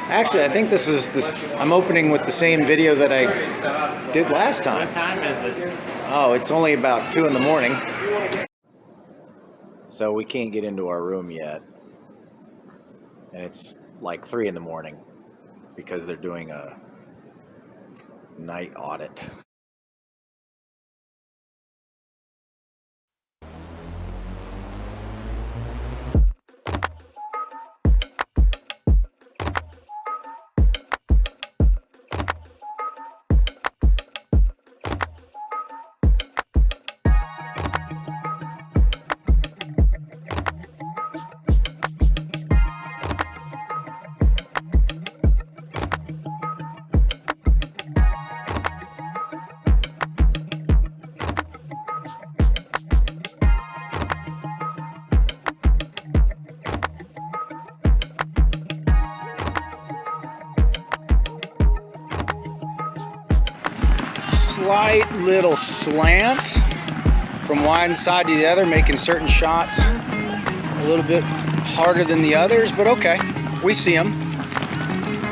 Actually, I think this is this. I'm opening with the same video that I did last time. What time is it? Oh, it's only about 2 in the morning. So we can't get into our room yet. And it's like 3 in the morning because they're doing a night audit. Slight little slant from one side to the other, making certain shots a little bit harder than the others, but okay, we see them.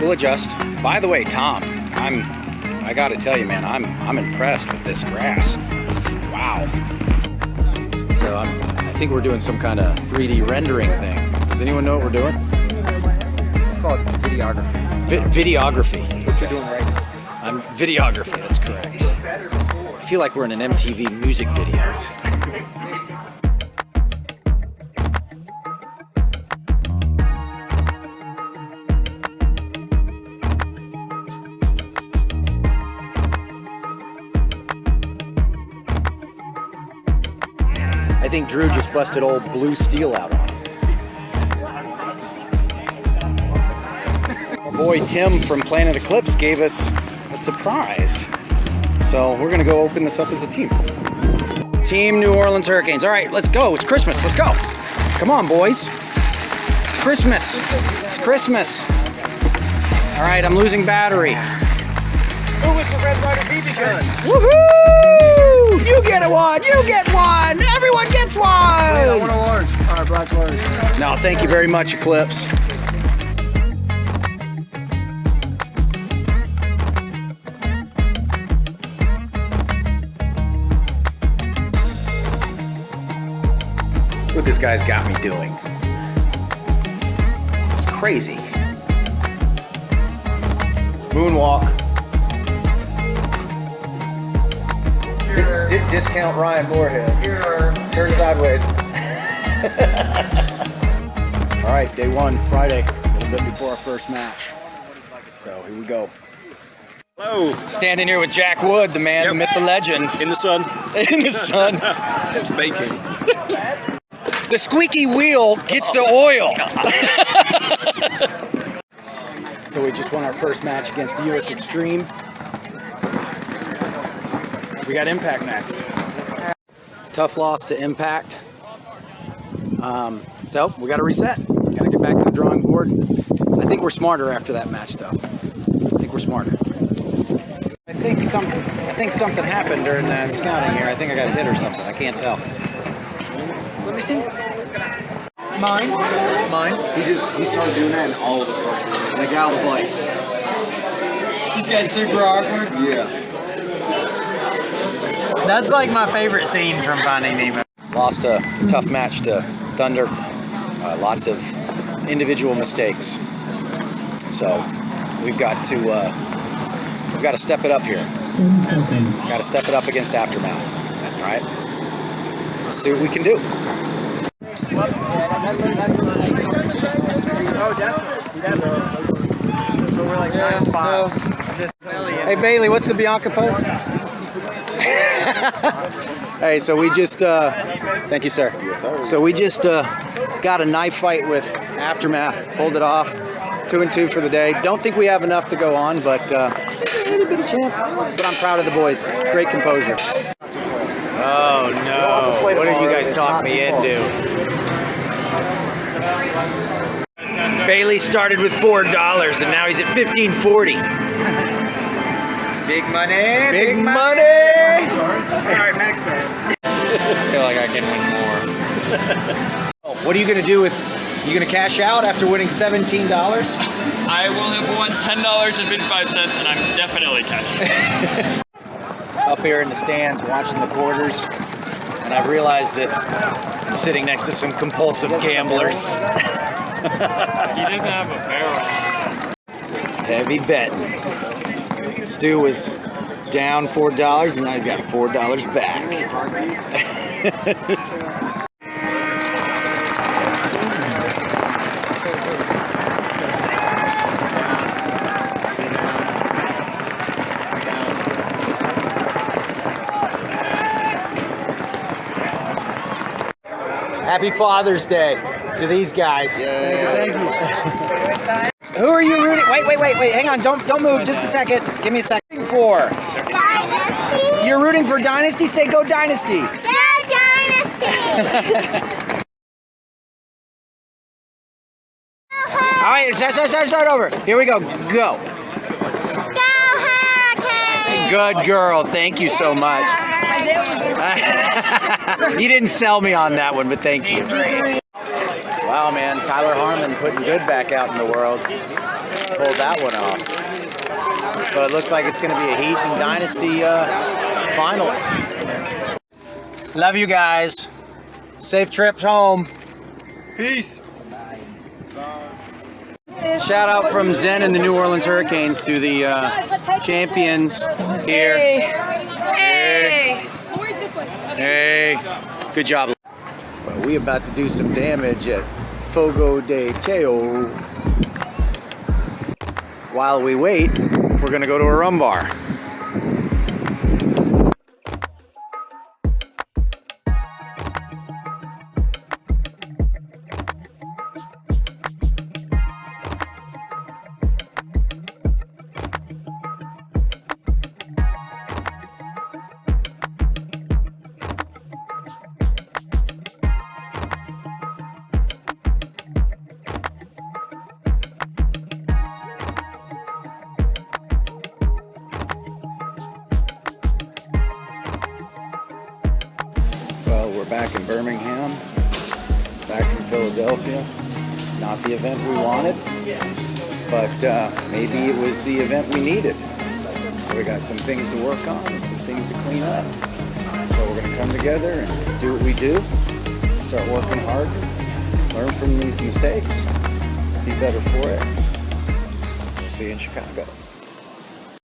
We'll adjust. By the way, Tom, I gotta tell you, man, I'm impressed with this grass. Wow. So I think we're doing some kind of 3D rendering thing. Does anyone know what we're doing? It's called videography. Videography. That's what you're doing right now. Videography, that's correct. I feel like we're in an MTV music video. I think Drew just busted old Blue Steel out on him. Our boy Tim from Planet Eclipse gave us a surprise. So we're gonna go open this up as a team. Team New Orleans Hurricanes. All right, let's go. It's Christmas. Let's go. Come on, boys. It's Christmas. It's Christmas. All right, I'm losing battery. Who was the Red Ryder BB gun? Woohoo! You get one. You get one. Everyone gets one. I want a large. All right, black large. No, thank you very much, Eclipse. What this guy's got me doing. It's crazy. Moonwalk. Discount Ryan Moorhead. Turn sideways. All right, day one, Friday, a little bit before our first match. So here we go. Hello. Standing here with Jack Wood, the man, the myth, the legend. In the sun. In the sun. It's baking. The squeaky wheel gets the oil. So we just won our first match against Buick Extreme. We got Impact next. Tough loss to Impact. So we got to reset. We got to get back to the drawing board. I think we're smarter after that match, though. I think we're smarter. I think something happened during that scouting here. I think I got hit or something. I can't tell. Let me see. Mine. He started doing that and all of us started doing it. And the guy was like, He's getting super awkward. yeah. That's like my favorite scene from Finding Nemo. Lost a tough match to Thunder. Lots of individual mistakes. So we've got to step it up here. Got to step it up against Aftermath. All right. Let's see what we can do. Oh, definitely. So we're like 9 spots. Hey Bailey, what's the Bianca pose? Hey, so we just thank you, sir. Yes, sir. So we just got a knife fight with Aftermath, pulled it off. 2-2 for the day. Don't think we have enough to go on, but a little bit of chance. But I'm proud of the boys. Great composure. Oh no! What did you guys talk me into? Bailey started with $4 and now he's at $15.40. Big money. Big money. All right, max bet. I feel like I can win more. What are you gonna do with You gonna cash out after winning $17? I will have won $10.55, and I'm definitely cashing. Up here in the stands watching the quarters, and I've realized that I'm sitting next to some compulsive gamblers. He doesn't have a barrel. Heavy betting. Stu was down $4, and now he's got $4 back. Happy Father's Day to these guys. Thank you. Who are you rooting? Wait. Hang on. Don't move. Just a second. Give me a second. For Dynasty. you're rooting for Dynasty. Say go Dynasty. Go Dynasty. All right. Start over. Here we go. Go. Go Hurricanes. Good girl. Thank you so much. You didn't sell me on that one, but thank you. Wow, man. Tyler Harmon putting good back out in the world. Pulled that one off. So it looks like it's going to be a Heat and Dynasty finals. Love you guys. Safe trips home. Peace. Shout out from Zen and the New Orleans Hurricanes to the champions here. Hey, good job. Well, we about to do some damage at Fogo de Cheo. While we wait, we're gonna go to a rum bar. Well, we're back in Birmingham, back from Philadelphia. Not the event we wanted, but maybe it was the event we needed. So we got some things to work on, some things to clean up. So we're gonna come together and do what we do, start working hard, learn from these mistakes, be better for it. See you in Chicago.